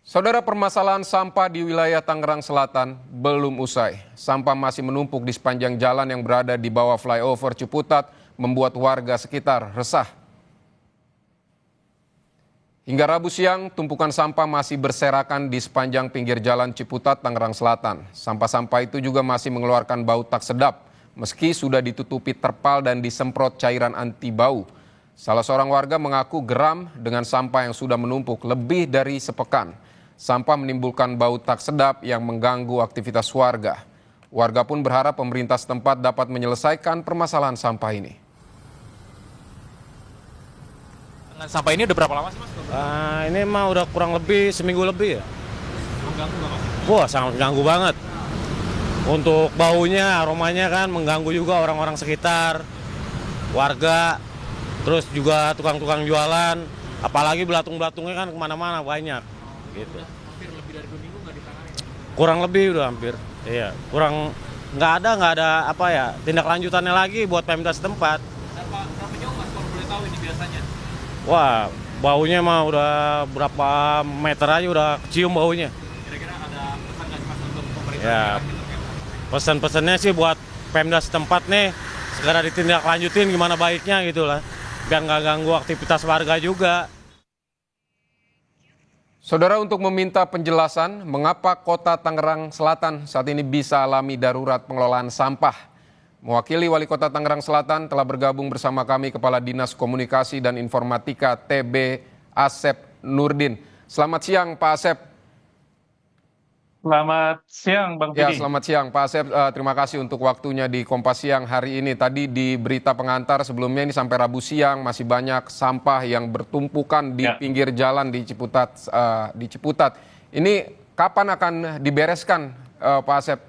Saudara, permasalahan sampah di wilayah Tangerang Selatan belum usai. Sampah masih menumpuk di sepanjang jalan yang berada di bawah flyover Ciputat, membuat warga sekitar resah. Hingga Rabu siang, tumpukan sampah masih berserakan di sepanjang pinggir jalan Ciputat, Tangerang Selatan. Sampah-sampah itu juga masih mengeluarkan bau tak sedap, meski sudah ditutupi terpal dan disemprot cairan anti bau. Salah seorang warga mengaku geram dengan sampah yang sudah menumpuk lebih dari sepekan. Sampah menimbulkan bau tak sedap yang mengganggu aktivitas warga. Warga pun berharap pemerintah setempat dapat menyelesaikan permasalahan sampah ini. Dengan sampah ini udah berapa lama sih, Mas? Ini mah udah kurang lebih seminggu lebih ya. Mengganggu nggak, Mas? Wah, sangat mengganggu banget. Untuk baunya, aromanya kan mengganggu juga orang-orang sekitar, warga, terus juga tukang-tukang jualan. Apalagi belatung-belatungnya kan kemana-mana banyak. Gitu. Hampir lebih dari 2 minggu nggak ditangani. Kurang lebih udah hampir. Iya, kurang nggak ada apa ya tindak lanjutannya lagi buat Pemda setempat. Berapa jauh, Mas, kalau boleh tahu ini biasanya? Wah, baunya mah udah berapa meter aja udah kecium baunya. Kira-kira ada pesan nggak sih, Mas, untuk pemerintah? Ya, pesan-pesannya sih buat Pemda setempat nih, segera ditindaklanjutin gimana baiknya gitu lah. Biar nggak ganggu aktivitas warga juga. Saudara, untuk meminta penjelasan mengapa Kota Tangerang Selatan saat ini bisa alami darurat pengelolaan sampah. Mewakili Wali Kota Tangerang Selatan telah bergabung bersama kami Kepala Dinas Komunikasi dan Informatika TB Asep Nurdin. Selamat siang Pak Asep. Selamat siang Bang Ya, Fidi. selamat siang Pak Asep. Terima kasih untuk waktunya di Kompas Siang hari ini. Tadi di berita pengantar sebelumnya ini sampai Rabu siang masih banyak sampah yang bertumpukan di pinggir jalan di Ciputat. Ini kapan akan dibereskan Pak Asep?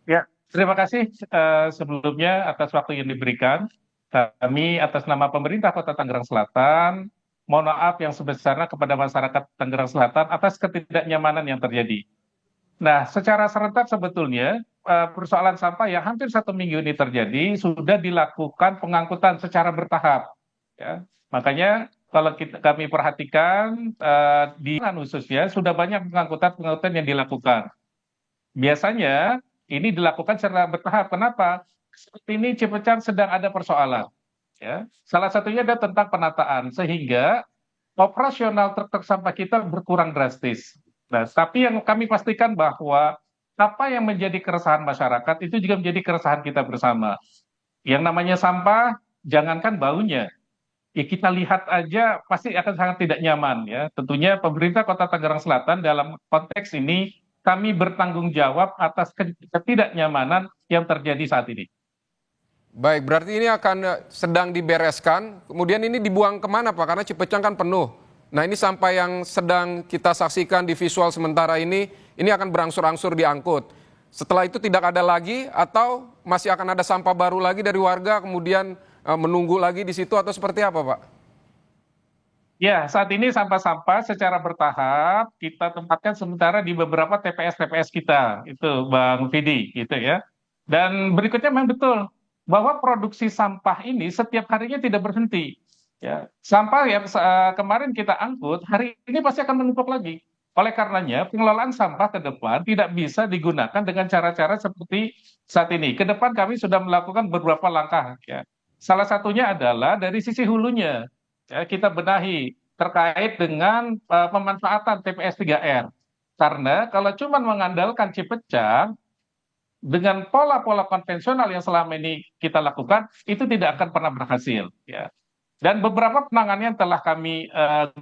Ya, terima kasih sebelumnya atas waktu yang diberikan. Kami atas nama pemerintah Kota Tangerang Selatan, mohon maaf yang sebesarnya kepada masyarakat Tangerang Selatan atas ketidaknyamanan yang terjadi. Nah, secara serentak sebetulnya persoalan sampah yang hampir 1 minggu ini terjadi sudah dilakukan pengangkutan secara bertahap. Ya. Makanya kalau kami perhatikan di khususnya sudah banyak pengangkutan yang dilakukan. Biasanya ini dilakukan secara bertahap. Kenapa? Seperti ini Ciputat sedang ada persoalan. Ya. Salah satunya adalah tentang penataan, sehingga operasional truk sampah kita berkurang drastis. Nah, tapi yang kami pastikan bahwa apa yang menjadi keresahan masyarakat itu juga menjadi keresahan kita bersama. Yang namanya sampah, jangankan baunya, ya kita lihat aja pasti akan sangat tidak nyaman ya. Tentunya pemerintah Kota Tangerang Selatan dalam konteks ini kami bertanggung jawab atas ketidaknyamanan yang terjadi saat ini. Baik, berarti ini akan sedang dibereskan. Kemudian ini dibuang kemana Pak? Karena Cipecang kan penuh. Nah, ini sampah yang sedang kita saksikan di visual sementara ini akan berangsur-angsur diangkut. Setelah itu tidak ada lagi atau masih akan ada sampah baru lagi dari warga kemudian menunggu lagi di situ atau seperti apa Pak? Ya, saat ini sampah-sampah secara bertahap kita tempatkan sementara di beberapa TPS-TPS kita, itu Bang Vidi, gitu ya. Dan berikutnya memang betul bahwa produksi sampah ini setiap harinya tidak berhenti. Ya, sampah yang kemarin kita angkut hari ini pasti akan menumpuk lagi. Oleh karenanya, pengelolaan sampah ke depan tidak bisa digunakan dengan cara-cara seperti saat ini. Ke depan kami sudah melakukan beberapa langkah. Ya. Salah satunya adalah dari sisi hulunya. Ya, kita benahi terkait dengan pemanfaatan TPS 3R. Karena kalau cuma mengandalkan Cipecang, dengan pola-pola konvensional yang selama ini kita lakukan, itu tidak akan pernah berhasil. Ya. Dan beberapa penanganan yang telah kami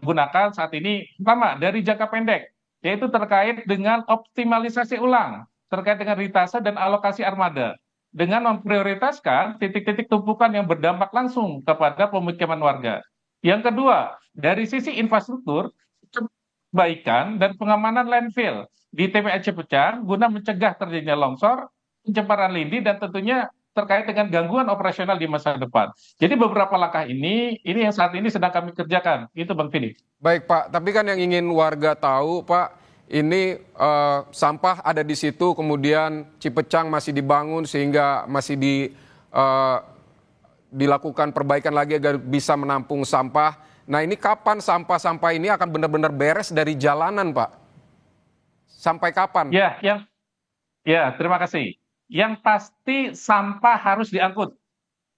gunakan saat ini, pertama dari jangka pendek, yaitu terkait dengan optimalisasi ulang, terkait dengan ritase dan alokasi armada, dengan memprioritaskan titik-titik tumpukan yang berdampak langsung kepada pemukiman warga. Yang kedua, dari sisi infrastruktur, perbaikan dan pengamanan landfill di TPA Cipecang guna mencegah terjadinya longsor, pencemaran lindi, dan tentunya terkait dengan gangguan operasional di masa depan. Jadi beberapa langkah ini yang saat ini sedang kami kerjakan. Itu Bang Fili. Baik Pak, tapi kan yang ingin warga tahu Pak, ini sampah ada di situ, kemudian Cipecang masih dibangun sehingga masih dilakukan perbaikan lagi agar bisa menampung sampah. Nah ini kapan sampah-sampah ini akan benar-benar beres dari jalanan, Pak? Sampai kapan? Ya, terima kasih. Yang pasti sampah harus diangkut.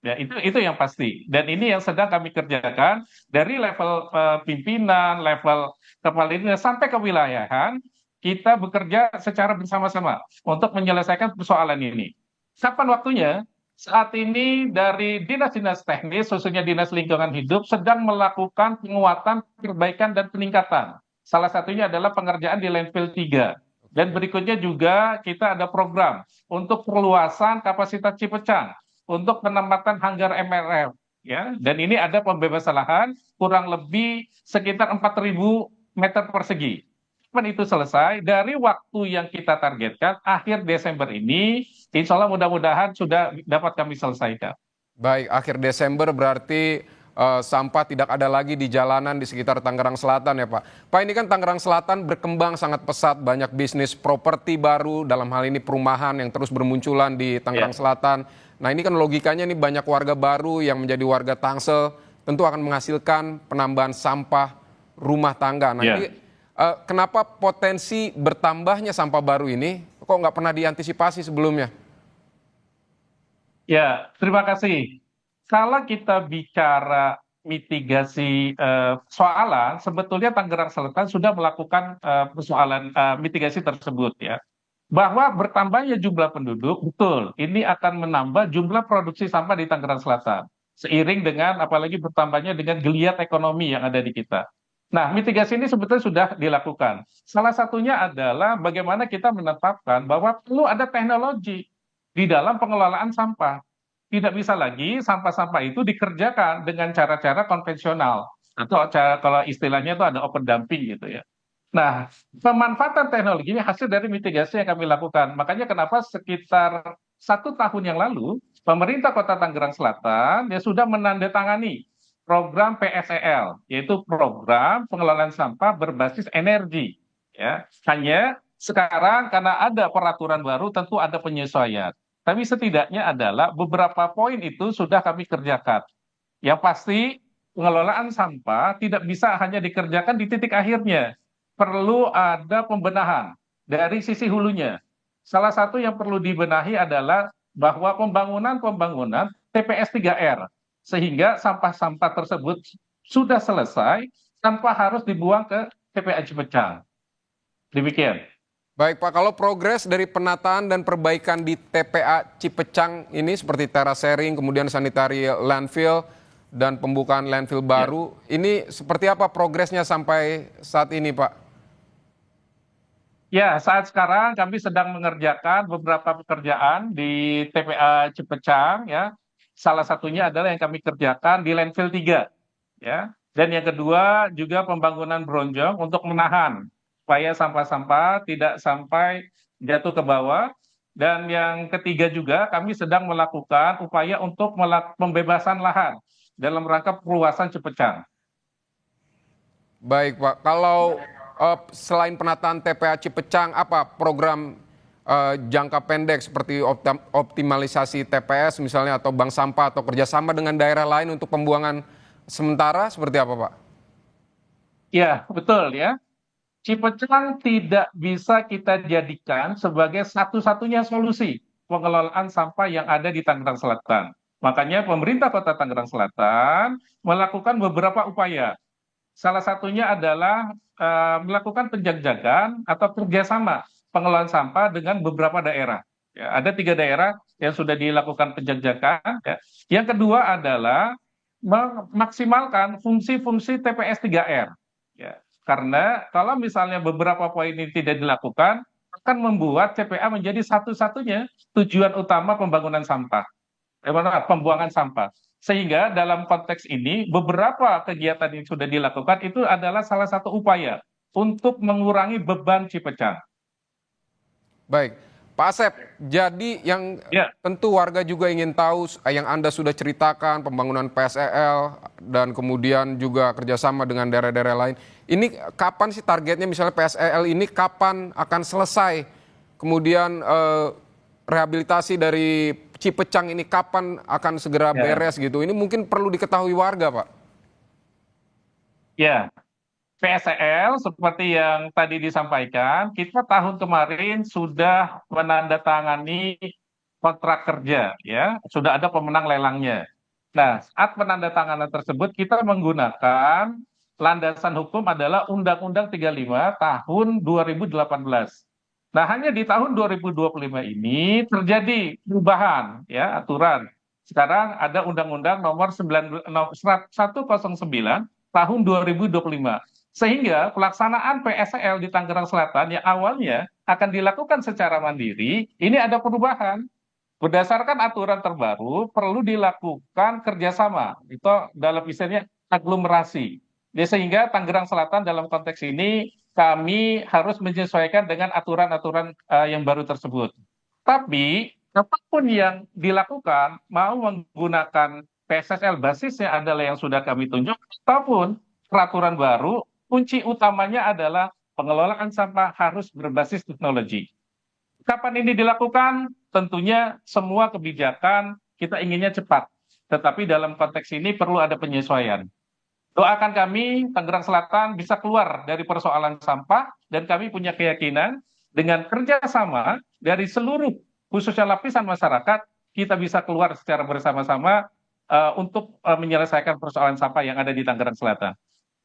Ya, itu yang pasti. Dan ini yang sedang kami kerjakan dari level pimpinan, level kepala dinas sampai ke wilayahan, kita bekerja secara bersama-sama untuk menyelesaikan persoalan ini. Kapan waktunya? Saat ini dari dinas-dinas teknis, khususnya Dinas Lingkungan Hidup, sedang melakukan penguatan, perbaikan, dan peningkatan. Salah satunya adalah pengerjaan di landfill 3. Dan berikutnya juga kita ada program untuk perluasan kapasitas Cipecang, untuk penempatan hanggar MRF, ya. Dan ini ada pembebasan lahan kurang lebih sekitar 4.000 meter persegi. Kapan itu selesai? Dari waktu yang kita targetkan akhir Desember ini, insya Allah mudah-mudahan sudah dapat kami selesaikan. Baik, akhir Desember berarti sampah tidak ada lagi di jalanan di sekitar Tangerang Selatan ya Pak. Pak, ini kan Tangerang Selatan berkembang sangat pesat, banyak bisnis properti baru, dalam hal ini perumahan yang terus bermunculan di Tangerang Selatan. Nah ini kan logikanya nih banyak warga baru yang menjadi warga Tangsel, tentu akan menghasilkan penambahan sampah rumah tangga. Nah ini kenapa potensi bertambahnya sampah baru ini kok nggak pernah diantisipasi sebelumnya? Ya, terima kasih. Kalau kita bicara mitigasi soalan, sebetulnya Tangerang Selatan sudah melakukan persoalan mitigasi tersebut ya. Bahwa bertambahnya jumlah penduduk, betul, ini akan menambah jumlah produksi sampah di Tangerang Selatan. Seiring dengan apalagi bertambahnya dengan geliat ekonomi yang ada di kita. Nah, mitigasi ini sebetulnya sudah dilakukan. Salah satunya adalah bagaimana kita menetapkan bahwa perlu ada teknologi di dalam pengelolaan sampah. Tidak bisa lagi sampah-sampah itu dikerjakan dengan cara-cara konvensional. Atau kalau istilahnya itu ada open dumping gitu ya. Nah, pemanfaatan teknologi ini hasil dari mitigasi yang kami lakukan. Makanya kenapa sekitar 1 tahun yang lalu, pemerintah Kota Tangerang Selatan ya sudah menandatangani program PSEL, yaitu program pengelolaan sampah berbasis energi. Ya, hanya sekarang karena ada peraturan baru, tentu ada penyesuaian. Tapi setidaknya adalah beberapa poin itu sudah kami kerjakan. Yang pasti pengelolaan sampah tidak bisa hanya dikerjakan di titik akhirnya. Perlu ada pembenahan dari sisi hulunya. Salah satu yang perlu dibenahi adalah bahwa pembangunan TPS 3R. Sehingga sampah-sampah tersebut sudah selesai tanpa harus dibuang ke TPA Cipecang. Demikian. Baik Pak, kalau progres dari penataan dan perbaikan di TPA Cipecang ini seperti terasering, kemudian sanitary landfill, dan pembukaan landfill baru, ini seperti apa progresnya sampai saat ini Pak? Ya, saat sekarang kami sedang mengerjakan beberapa pekerjaan di TPA Cipecang ya. Salah satunya adalah yang kami kerjakan di landfill 3 ya. Dan yang kedua juga pembangunan bronjong untuk menahan supaya sampah-sampah tidak sampai jatuh ke bawah. Dan yang ketiga juga kami sedang melakukan upaya untuk pembebasan lahan dalam rangka perluasan Cipecang. Baik Pak, kalau selain penataan TPA Cipecang, apa program jangka pendek seperti optimalisasi TPS misalnya atau bank sampah atau kerjasama dengan daerah lain untuk pembuangan sementara seperti apa Pak? Ya, betul ya. Cipecang tidak bisa kita jadikan sebagai satu-satunya solusi pengelolaan sampah yang ada di Tangerang Selatan. Makanya pemerintah Kota Tangerang Selatan melakukan beberapa upaya. Salah satunya adalah melakukan penjajakan atau kerjasama pengelolaan sampah dengan beberapa daerah. Ya, ada 3 daerah yang sudah dilakukan penjajakan. Ya. Yang kedua adalah memaksimalkan fungsi-fungsi TPS 3R. Ya. Karena kalau misalnya beberapa poin ini tidak dilakukan, akan membuat TPA menjadi satu-satunya tujuan utama pembangunan sampah. Pembuangan sampah. Sehingga dalam konteks ini beberapa kegiatan yang sudah dilakukan itu adalah salah satu upaya untuk mengurangi beban Cipecang. Baik, Pak Asep, jadi yang tentu warga juga ingin tahu yang Anda sudah ceritakan pembangunan PSEL dan kemudian juga kerjasama dengan daerah-daerah lain. Ini kapan sih targetnya misalnya PSEL ini kapan akan selesai? Kemudian rehabilitasi dari Cipecang ini kapan akan segera beres gitu? Ini mungkin perlu diketahui warga Pak. Ya, PSEL seperti yang tadi disampaikan, kita tahun kemarin sudah menandatangani kontrak kerja, ya, sudah ada pemenang lelangnya. Nah, saat penandatanganan tersebut kita menggunakan landasan hukum adalah Undang-Undang 35 tahun 2018. Nah, hanya di tahun 2025 ini terjadi perubahan ya aturan. Sekarang ada Undang-Undang nomor 109 tahun 2025. Sehingga pelaksanaan PSL di Tangerang Selatan yang awalnya akan dilakukan secara mandiri, ini ada perubahan. Berdasarkan aturan terbaru, perlu dilakukan kerjasama. Itu dalam istilahnya aglomerasi. Sehingga Tangerang Selatan dalam konteks ini kami harus menyesuaikan dengan aturan-aturan yang baru tersebut. Tapi apapun yang dilakukan, mau menggunakan PSSL basisnya adalah yang sudah kami tunjuk, ataupun peraturan baru, kunci utamanya adalah pengelolaan sampah harus berbasis teknologi. Kapan ini dilakukan? Tentunya semua kebijakan kita inginnya cepat, tetapi dalam konteks ini perlu ada penyesuaian. Doakan kami, Tangerang Selatan bisa keluar dari persoalan sampah, dan kami punya keyakinan dengan kerjasama dari seluruh, khususnya lapisan masyarakat, kita bisa keluar secara bersama-sama untuk menyelesaikan persoalan sampah yang ada di Tangerang Selatan.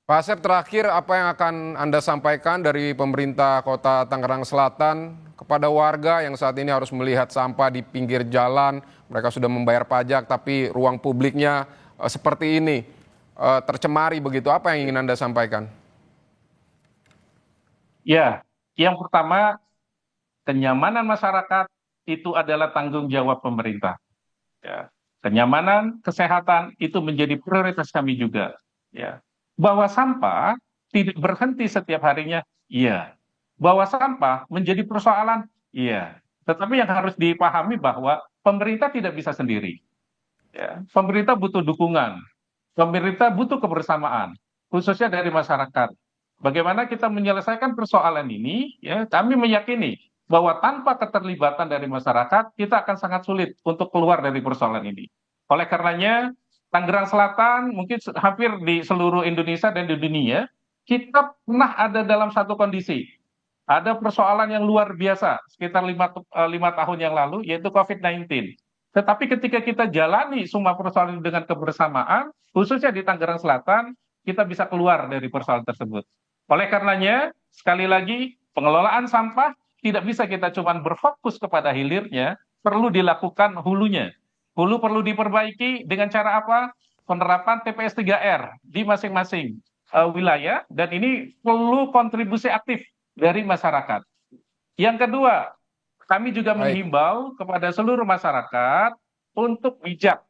Pak Asep, terakhir apa yang akan Anda sampaikan dari pemerintah Kota Tangerang Selatan kepada warga yang saat ini harus melihat sampah di pinggir jalan, mereka sudah membayar pajak tapi ruang publiknya seperti ini, tercemari begitu, apa yang ingin Anda sampaikan? Ya, yang pertama, kenyamanan masyarakat itu adalah tanggung jawab pemerintah. Ya. Kenyamanan, kesehatan itu menjadi prioritas kami juga. Ya. Bahwa sampah tidak berhenti setiap harinya, iya. Bahwa sampah menjadi persoalan, iya. Tetapi yang harus dipahami bahwa pemerintah tidak bisa sendiri. Ya. Pemerintah butuh dukungan, pemerintah butuh kebersamaan, khususnya dari masyarakat. Bagaimana kita menyelesaikan persoalan ini, ya, kami meyakini bahwa tanpa keterlibatan dari masyarakat, kita akan sangat sulit untuk keluar dari persoalan ini. Oleh karenanya, Tangerang Selatan, mungkin hampir di seluruh Indonesia dan di dunia, kita pernah ada dalam satu kondisi. Ada persoalan yang luar biasa, sekitar 5 tahun yang lalu, yaitu COVID-19. Tetapi ketika kita jalani semua persoalan dengan kebersamaan, khususnya di Tangerang Selatan, kita bisa keluar dari persoalan tersebut. Oleh karenanya, sekali lagi, pengelolaan sampah tidak bisa kita cuma berfokus kepada hilirnya, perlu dilakukan hulunya. Hulu perlu diperbaiki dengan cara apa? Penerapan TPS 3R di masing-masing wilayah, dan ini perlu kontribusi aktif dari masyarakat. Yang kedua, kami juga menghimbau kepada seluruh masyarakat untuk bijak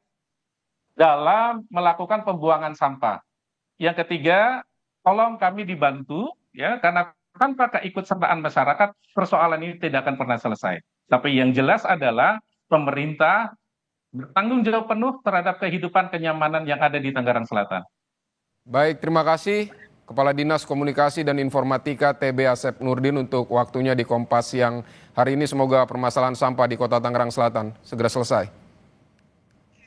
dalam melakukan pembuangan sampah. Yang ketiga, tolong kami dibantu, ya, karena tanpa keikutsertaan masyarakat, persoalan ini tidak akan pernah selesai. Tapi yang jelas adalah pemerintah bertanggung jawab penuh terhadap kehidupan kenyamanan yang ada di Tangerang Selatan. Baik, terima kasih Kepala Dinas Komunikasi dan Informatika TB Asep Nurdin untuk waktunya di Kompas Siang hari ini. Semoga permasalahan sampah di Kota Tangerang Selatan segera selesai.